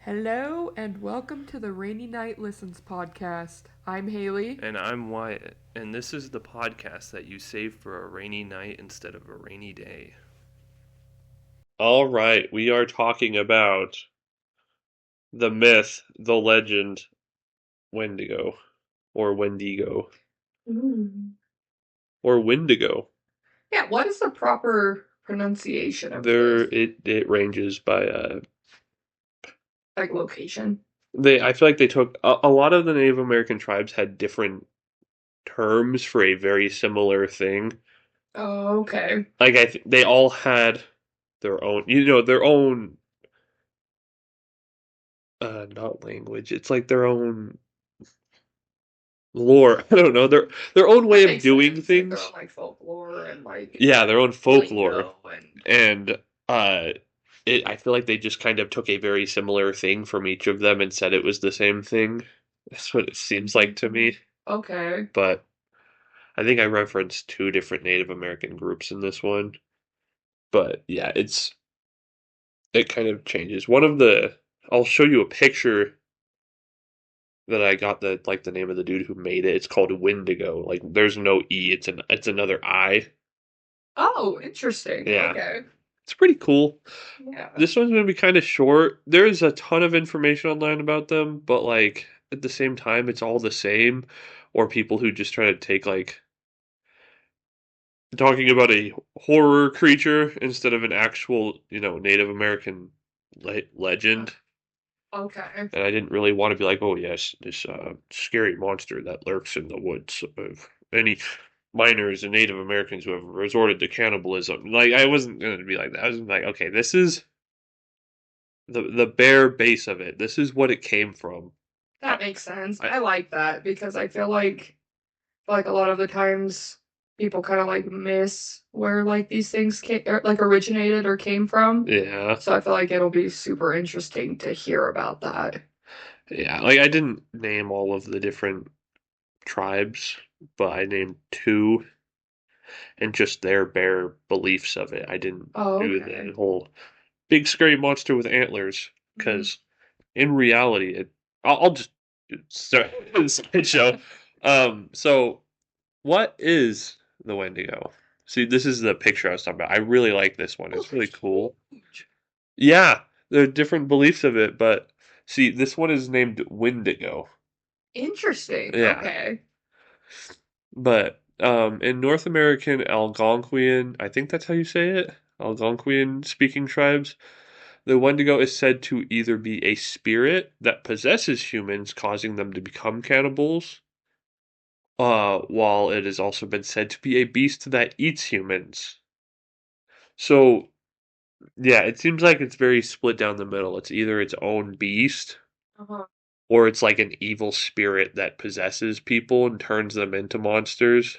Hello and welcome to the Rainy Night Listens podcast. I'm Haley. And I'm Wyatt, and this is the podcast that you save for a rainy night instead of a rainy day. All right, we are talking about the myth, the legend, Wendigo, or Wendigo, or Wendigo. Yeah, what is the proper pronunciation of There, this? it ranges by Like location? I feel like they took a lot of the Native American tribes had different terms for a very similar thing. Oh, okay. Like they all had their own, their own not language. It's like their own lore. I don't know. Their own That way of makes doing sense. Like their own things. like folklore and like Yeah, their own folklore. lingo and And uh I feel like they just kind of took a very similar thing from each of them and said it was the same thing. That's what it seems like to me. okay. But I think I referenced two different Native American groups in this one. But yeah, it kind of changes. I'll show you a picture that I got the name of the dude who made it. It's called Wendigo. Like there's no E, it's another I. Oh, interesting. Yeah. Okay. It's pretty cool. Yeah. This one's gonna be kind of short. There's a ton of information online about them, but like at the same time it's all the same. Or people who just try to take like talking about a horror creature instead of an actual, Native American legend. Okay. And I didn't really want to be like, oh yes, this scary monster that lurks in the woods of any miners and Native Americans who have resorted to cannibalism. Like I wasn't going to be like that. I was like, okay, this is the bare base of it. This is what it came from. That makes sense. I I like that because I feel like a lot of the times people kind of like miss where like these things came or, like originated or came from. yeah, So I feel like it'll be super interesting to hear about that. yeah. Like I didn't name all of the different tribes, but I named two and just their bare beliefs of it. I didn't Oh, do the okay. whole big scary monster with antlers Mhm. because in reality, I'll just start the slideshow. So what is the Wendigo? See, this is the picture I was talking about. I really like this one. Oh, It's they're really cool. huge. Yeah, there are different beliefs of it, but see, this one is named Wendigo. Interesting. Yeah, Okay. but in North American Algonquian, I think that's how you say it, Algonquian speaking tribes, the Wendigo is said to either be a spirit that possesses humans, causing them to become cannibals, while it has also been said to be a beast that eats humans. So, yeah, it seems like it's very split down the middle. It's either its own beast, Uh-huh. or it's like an evil spirit that possesses people and turns them into monsters.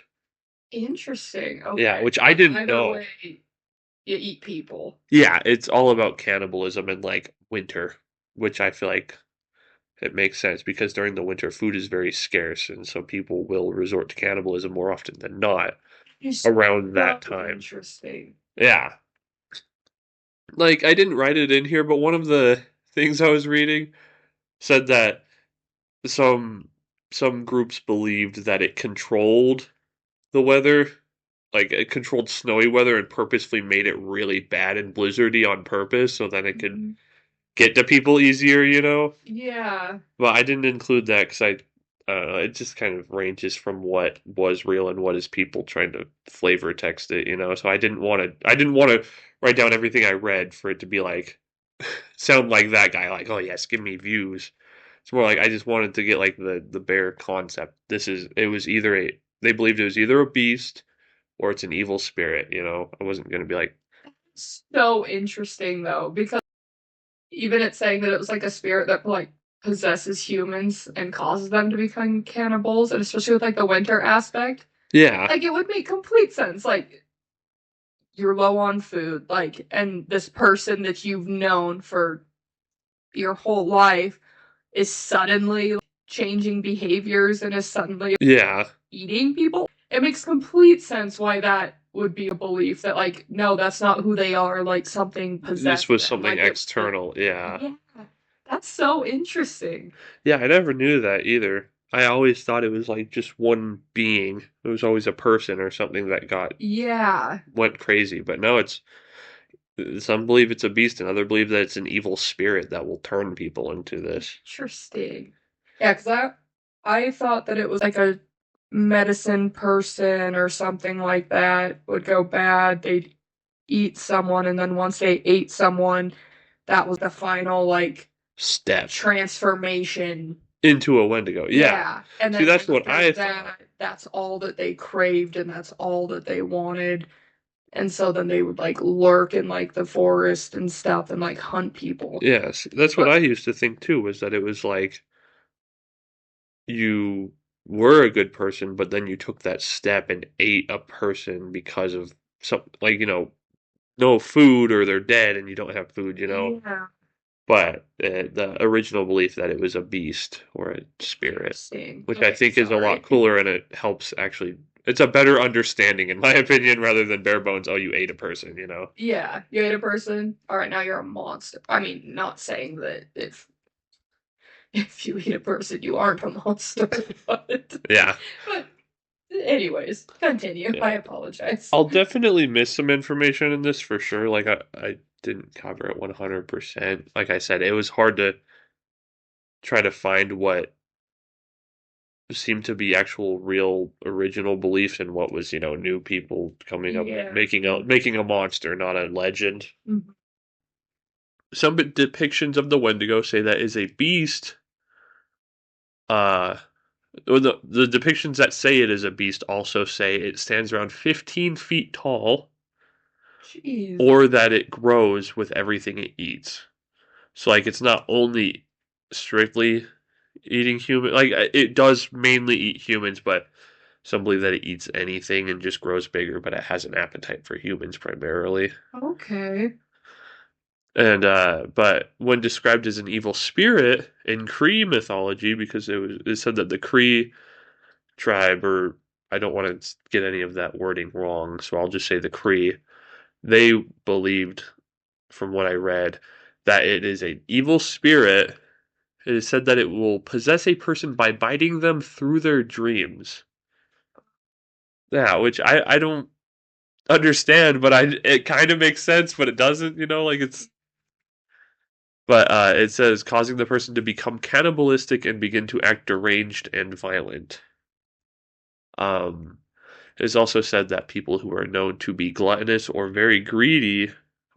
Interesting. Yeah, Okay. which I But didn't either know. way, you eat people. Yeah, it's all about cannibalism and like winter, which I feel like it makes sense because during the winter food is very scarce, and so people will resort to cannibalism more often than not It's around that so time. interesting. Yeah. Like I didn't write it in here, but one of the things I was reading said that some some groups believed that it controlled the weather, like it controlled snowy weather and purposefully made it really bad and blizzardy on purpose so that it could Mhm. get to people easier. Yeah. But I didn't include that because it just kind of ranges from what was real and what is people trying to flavor text it. So I didn't want to write down everything I read for it to be like, sound like that guy, like, oh yes, give me views. It's more like I just wanted to get like the bare concept. It was they believed it was either a beast or it's an evil spirit. I wasn't going to be like, So interesting though, because even it's saying that it was like a spirit that like possesses humans and causes them to become cannibals, and especially with like the winter aspect, yeah, like it would make complete sense. Like you're low on food, like, and this person that you've known for your whole life is suddenly changing behaviors and is suddenly yeah, eating people. It makes complete sense why that would be a belief that like no, that's not who they are. Like something this possessed was them. something Like it was external. Yeah. yeah. That's so interesting. Yeah, I never knew that either. I always thought it was like just one being. It was always a person or something that got Yeah. went crazy. But no, it's some believe it's a beast, and others believe that it's an evil spirit that will turn people into this. Interesting. Yeah, because I thought that it was like a medicine person or something like that would go bad. They'd eat someone, and then once they ate someone, that was the final like Step transformation. into a Wendigo. Yeah. Yeah. And See, then that's what after I thought. that, that's all that they craved and that's all that they wanted. And so then they would like lurk in like the forest and stuff and like hunt people. Yes, that's what But I used to think too, was that it was like you were a good person, but then you took that step and ate a person because of some, like, no food or they're dead and you don't have food, yeah, But the original belief that it was a beast or a spirit, interesting. which I Okay, think is a lot sorry. cooler and it helps actually. It's a better understanding, in my opinion, rather than bare bones. Oh, you ate a person. Yeah, you ate a person. All right, now you're a monster. I mean, not saying that if you eat a person, you aren't a monster, Yeah, but anyways, continue. I yeah. apologize. I'll definitely miss some information in this for sure. Like I didn't cover it 100%. Like I said, it was hard to try to find what seemed to be actual real original beliefs and what was, new people coming up Yeah. making a monster, not a legend. Mhm. Some depictions of the Wendigo say that is a beast. Uh, or the depictions that say it is a beast also say it stands around 15 feet tall, Jeez. or that it grows with everything it eats. So like it's not only strictly eating human, like it does mainly eat humans, but some believe that it eats anything and just grows bigger, but it has an appetite for humans primarily. Okay. And but when described as an evil spirit in Cree mythology, because it said that the Cree tribe, or I don't want to get any of that wording wrong, so I'll just say the Cree. They believed, from what I read, that it is an evil spirit. It is said that it will possess a person by biting them through their dreams. Yeah, which I don't understand, but it kind of makes sense, but it doesn't. Like it's. But it says causing the person to become cannibalistic and begin to act deranged and violent. Um, it is also said that people who are known to be gluttonous or very greedy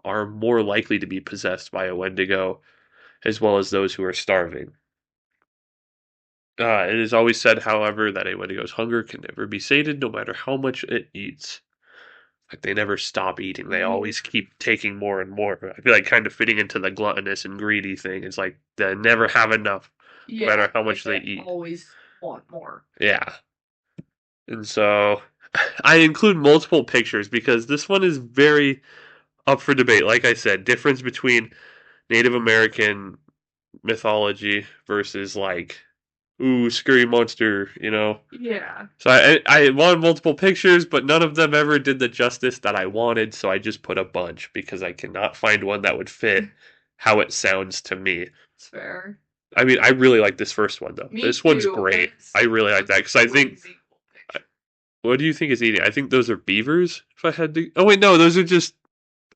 are more likely to be possessed by a Wendigo, as well as those who are starving. It is always said, however, that a Wendigo's hunger can never be sated, no matter how much it eats. Like they never stop eating; they Yeah. always keep taking more and more. I feel like kind of fitting into the gluttonous and greedy thing. It's like they never have enough, no Yeah, matter how like much they they eat. always want more. Yeah, and so I include multiple pictures because this one is very up for debate. Like I said, difference between Native American mythology versus like, ooh, scary monster. Yeah. So I wanted multiple pictures, but none of them ever did the justice that I wanted, so I just put a bunch because I cannot find one that would fit how it sounds to me. It's fair. I mean, I really like this first one though. Me This one's too. great. I really like that because I think. Crazy cool picture. What do you think is eating? I think those are beavers. If I had to. Oh wait, no, those are just.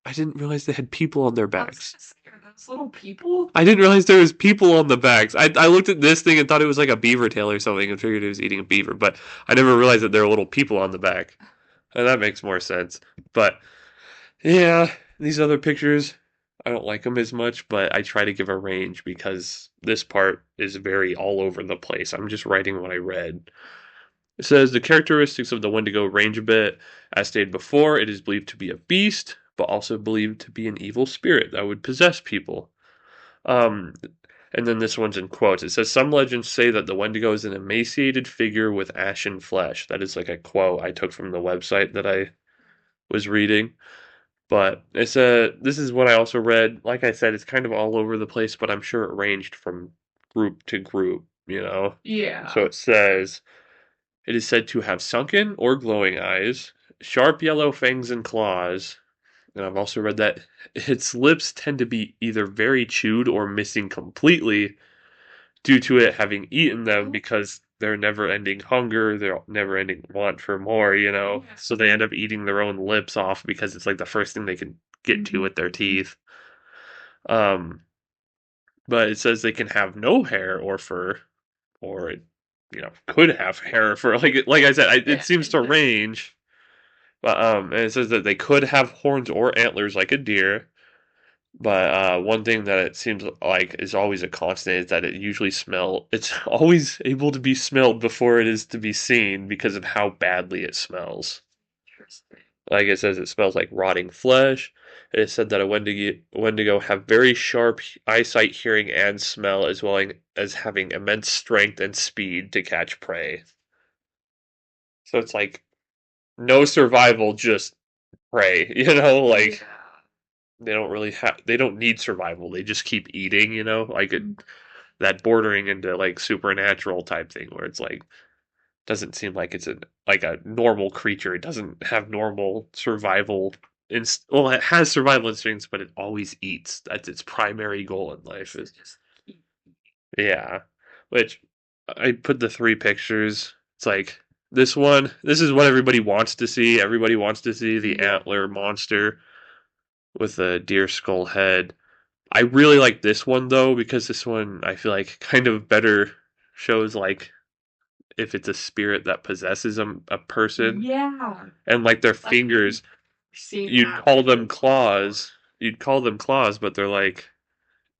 I didn't realize they had people on their I was backs. gonna say, are those little people? I didn't realize there was people on the backs. I looked at this thing and thought it was like a beaver tail or something and figured it was eating a beaver, but I never realized that there are little people on the back. And that makes more sense. But yeah, these other pictures, I don't like them as much, but I try to give a range because this part is very all over the place. I'm just writing what I read. It says the characteristics of the Wendigo range a bit. As stated before, it is believed to be a beast, but also believed to be an evil spirit that would possess people. Um, and then this one's in quotes. It says some legends say that the Wendigo is an emaciated figure with ashen flesh. That is like a quote I took from the website that I was reading. But this is what I also read. Like I said, it's kind of all over the place, but I'm sure it ranged from group to group. So Yeah. it says it is said to have sunken or glowing eyes, sharp yellow fangs and claws, And I've also read that its lips tend to be either very chewed or missing completely due to it having eaten them because their never ending hunger, their never ending want for more, you know? So they end up eating their own lips off because it's like the first thing they can get to with their teeth. Um, but it says they can have no hair or fur, or it, could have hair or fur. Like I said, it seems to range. But and it says that they could have horns or antlers like a deer. But one thing that it seems like is always a constant is that it's always able to be smelled before it is to be seen because of how badly it smells. Interesting. Like it says, it smells like rotting flesh. It is said that Wendigo have very sharp eyesight, hearing, and smell, as well as having immense strength and speed to catch prey. So it's like no survival, just prey. Like Yeah. they don't need survival. They just keep eating. That bordering into like supernatural type thing where it's like doesn't seem like it's a normal creature. It doesn't have normal survival well, it has survival instincts, but it always eats. That's its primary goal in life. Is Just Yeah. Which I put the three pictures. It's like this one. This is what everybody wants to see. Everybody wants to see the yeah. antler monster with a deer skull head. I really like this one though because this one I feel like kind of better shows like if it's a spirit that possesses a person, Yeah. and like their Like fingers, seeing you'd that call with them the claws. You'd call them claws, but they're like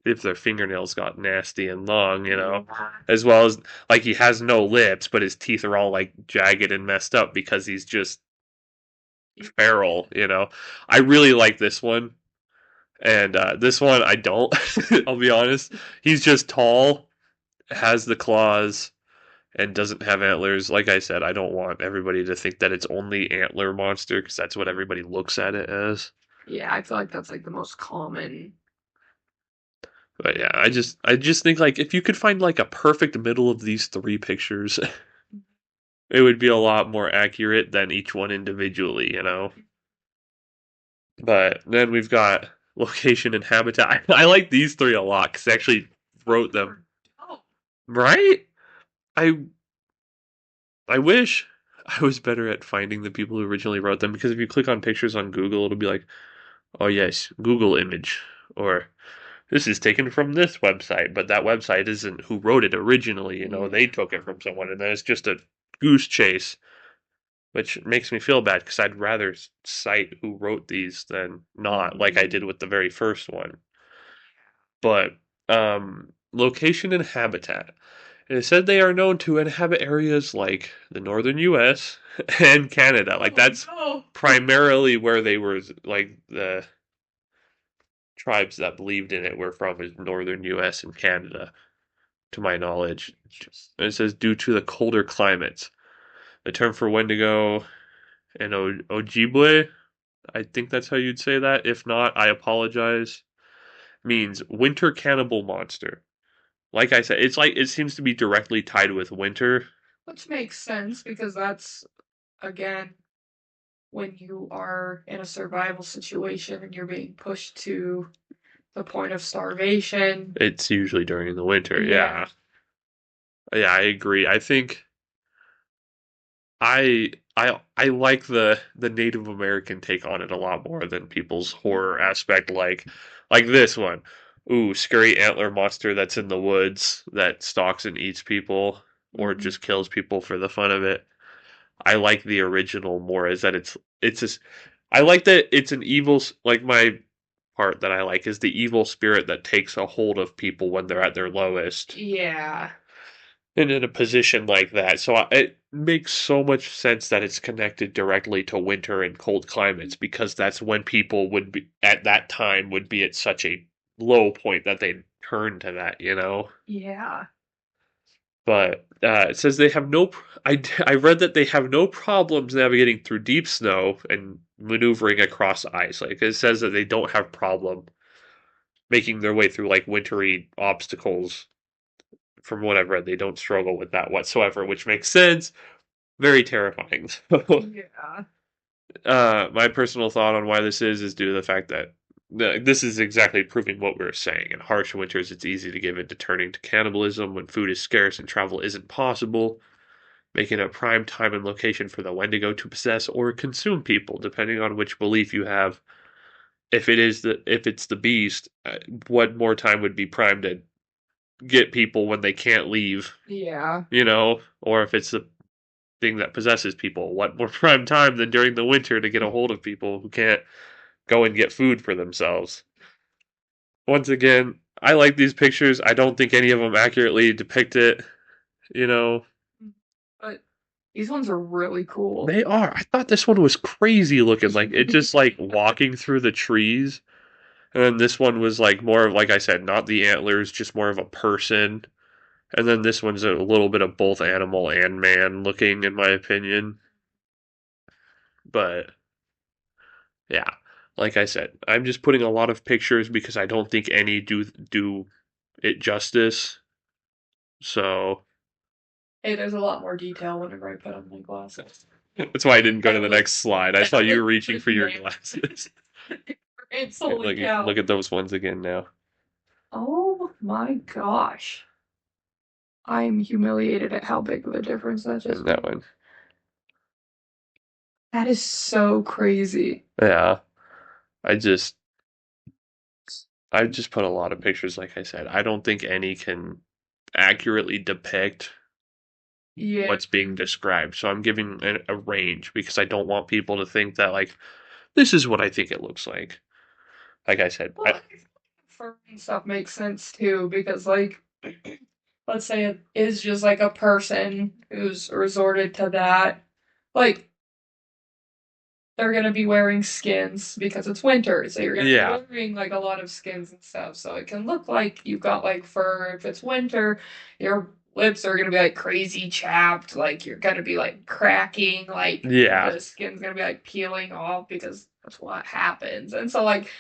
if their fingernails got nasty and long, yeah. as well as like he has no lips, but his teeth are all like jagged and messed up because he's just feral. I really like this one, and this one I don't. I'll be honest. He's just tall, has the claws, and doesn't have antlers. Like I said, I don't want everybody to think that it's only antler monster because that's what everybody looks at it as. Yeah, I feel like that's like the most common. But yeah, I just think like if you could find like a perfect middle of these three pictures, it would be a lot more accurate than each one individually. But then we've got location and habitat. I like these three a lot because I actually wrote them. Oh, Right? I I wish I was better at finding the people who originally wrote them because if you click on pictures on Google, it'll be like, oh yes, Google image, or this is taken from this website, but that website isn't who wrote it originally. They took it from someone, and then it's just a goose chase, which makes me feel bad because I'd rather cite who wrote these than not, like I did with the very first one. But location and habitat. It said they are known to inhabit areas like the northern U.S. and Canada. Like that's no. primarily where they were. Like the tribes that believed in it were from is northern U.S. and Canada, to my knowledge. And it says due to the colder climates. The term for Wendigo and Ojibwe, I think that's how you'd say that. If not, I apologize. Means winter cannibal monster. Like I said, it's like it seems to be directly tied with winter. Which makes sense because that's, again, when you are in a survival situation and you're being pushed to the point of starvation. It's usually during the winter. Yeah. Yeah, yeah, I agree. I think I like the Native American take on it a lot more than people's horror aspect. Like this one. Ooh, scary antler monster that's in the woods that stalks and eats people or just kills people for the fun of it. I like the original more is that it's just I like that it's an evil like my part that I like is the evil spirit that takes a hold of people when they're at their lowest Yeah. and in a position like that. So it makes so much sense that it's connected directly to winter and cold climates because that's when people would be at that time would be at such a low point that they turn to that. Yeah. But it says they have no. I read that they have no problems navigating through deep snow and maneuvering across ice. Like it says that they don't have problem making their way through like wintry obstacles. From what I've read, they don't struggle with that whatsoever, which makes sense. Very terrifying. Yeah. My personal thought on why this is due to the fact that this is exactly proving what we were saying. In harsh winters, it's easy to give in to turning to cannibalism when food is scarce and travel isn't possible, making it a prime time and location for the Wendigo to possess or consume people, depending on which belief you have. If it's the beast, what more time would be prime to get people when they can't leave? Yeah. Or if it's the thing that possesses people, what more prime time than during the winter to get a hold of people who can't go and get food for themselves? Once again, I like these pictures. I don't think any of them accurately depict it. You know, But these ones are really cool. they are. I thought this one was crazy looking. Like it just like walking through the trees. And then this one was like more of, like I said, not the antlers, just more of a person. And then this one's a little bit of both animal and man looking, in my opinion. But yeah, like I said, I'm just putting a lot of pictures because I don't think any do it justice. So Hey, there's a lot more detail whenever I put on my glasses. that's why I didn't go to the That next slide. I that saw you were was reaching for your pretty glasses. It's holy Look cow. at those ones again now. Oh my gosh. I'm humiliated at how big of a difference that just And that made. one. That is so crazy. Yeah. I just I just put a lot of pictures, like I said. I don't think any can accurately depict Yeah. what's being described. So I'm giving a range because I don't want people to think that like this is what I think it looks like. Like I said, Well, fur and stuff makes sense too, because like let's say it is just like a person who's resorted to that. Like they're gonna be wearing skins because it's winter, so you're gonna be yeah, wearing like a lot of skins and stuff. So it can look like you've got like fur. If it's winter, your lips are gonna be like crazy chapped, like you're gonna be like cracking, like yeah, the skin's gonna be like peeling off because that's what happens. And so like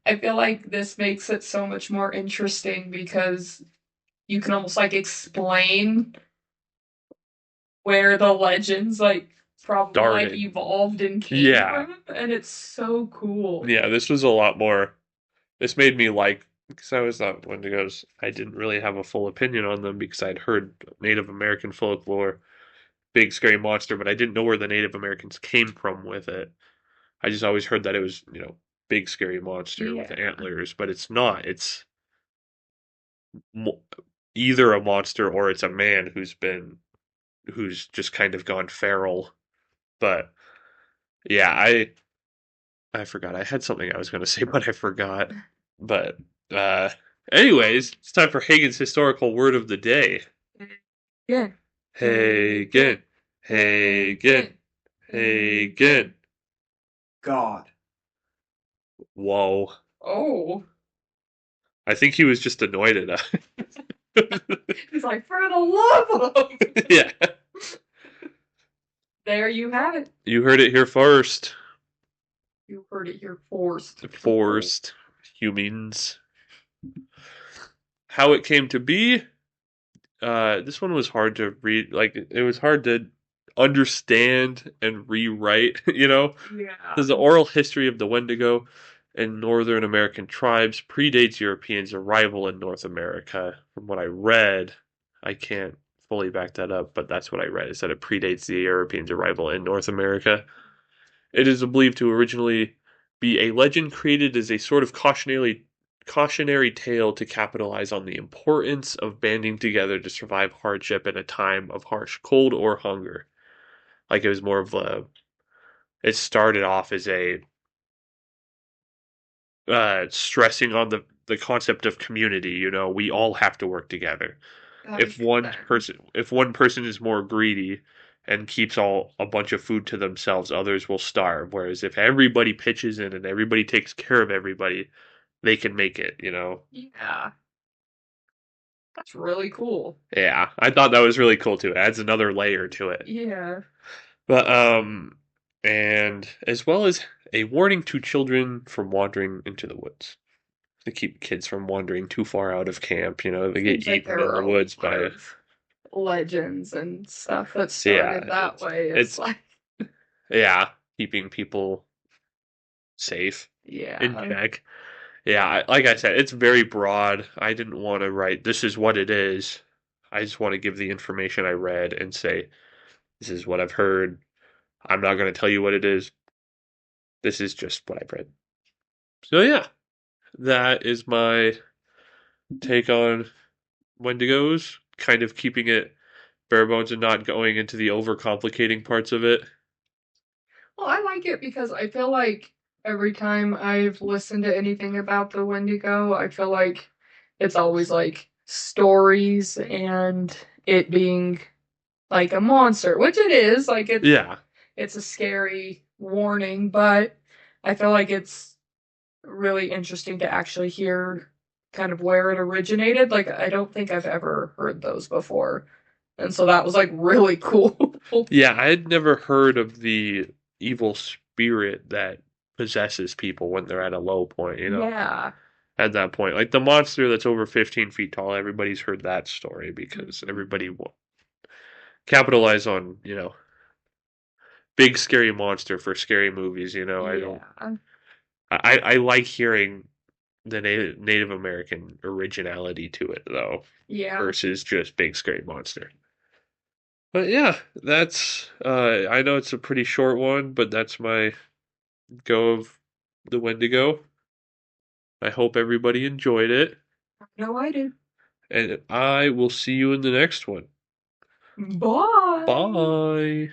I feel like this makes it so much more interesting because you can almost like explain where the legends like probably like started. evolved and came Yeah, from, and it's so cool. yeah. This was a lot more. This made me like because I was not Wendigos. I didn't really have a full opinion on them because I'd heard Native American folklore, big scary monster, but I didn't know where the Native Americans came from with it. I just always heard that it was, big scary monster with Yeah. antlers, but it's not. It's mo- either a monster or it's a man who's just kind of gone feral. But yeah, I forgot. I had something I was going to say, but I forgot. But uh anyways, it's time for Hagen's historical word of the day. Yeah. Hagen, Hagen, Hagen. God. Whoa. Oh. I think he was just annoyed at us. He's like, for the love of Yeah. There you have it. You heard it here first. You heard it here forced. Forced humans. How it came to be. This one was hard to read. Like it was hard to understand and rewrite. Yeah. Because the oral history of the Wendigo and Northern American tribes predates Europeans' arrival in North America. From what I read, I can't fully back that up, but that's what I read. It said it predates the Europeans' arrival in North America. It is believed to originally be a legend created as a sort of cautionary tale to capitalize on the importance of banding together to survive hardship in a time of harsh cold or hunger. Like it was more of a. It started off as a stressing on the concept of community. We all have to work together. That If makes one sense. person if one person is more greedy and keeps all a bunch of food to themselves, others will starve. Whereas if everybody pitches in and everybody takes care of everybody, they can make it. Yeah. That's really cool. Yeah, I thought that was really cool too. It adds another layer to it. Yeah. But and as well as a warning to children from wandering into the woods. To keep kids from wandering too far out of camp, they get Seems like eaten there in are the a woods lot by of legends and stuff that yeah, started that way. It's it's like yeah. keeping people safe in Yeah. check. Yeah, like I said, it's very broad. I didn't want to write, this is what it is. I just want to give the information I read and say, this is what I've heard. I'm not going to tell you what it is. This is just what I've read. So, yeah, that is my take on Wendigos, kind of keeping it bare bones and not going into the overcomplicating parts of it. Well, I like it because I feel like every time I've listened to anything about the Wendigo, I feel like it's always like stories and it being like a monster, which it is. Like Yeah, it's a scary warning, but I feel like it's really interesting to actually hear kind of where it originated. Like I don't think I've ever heard those before. And so that was like really cool. yeah, I had never heard of the evil spirit that possesses people when they're at a low point, Yeah. at that point. Like the monster that's over 15 feet tall, everybody's heard that story because Mhm. everybody will capitalize on, big scary monster for scary movies, I don't, Yeah. I like hearing the Native American originality to it, though, Yeah. versus just big scary monster. But yeah, that's, I know it's a pretty short one, but that's my go of the Wendigo. I hope everybody enjoyed it, No, I did. and I will see you in the next one. Bye. Bye.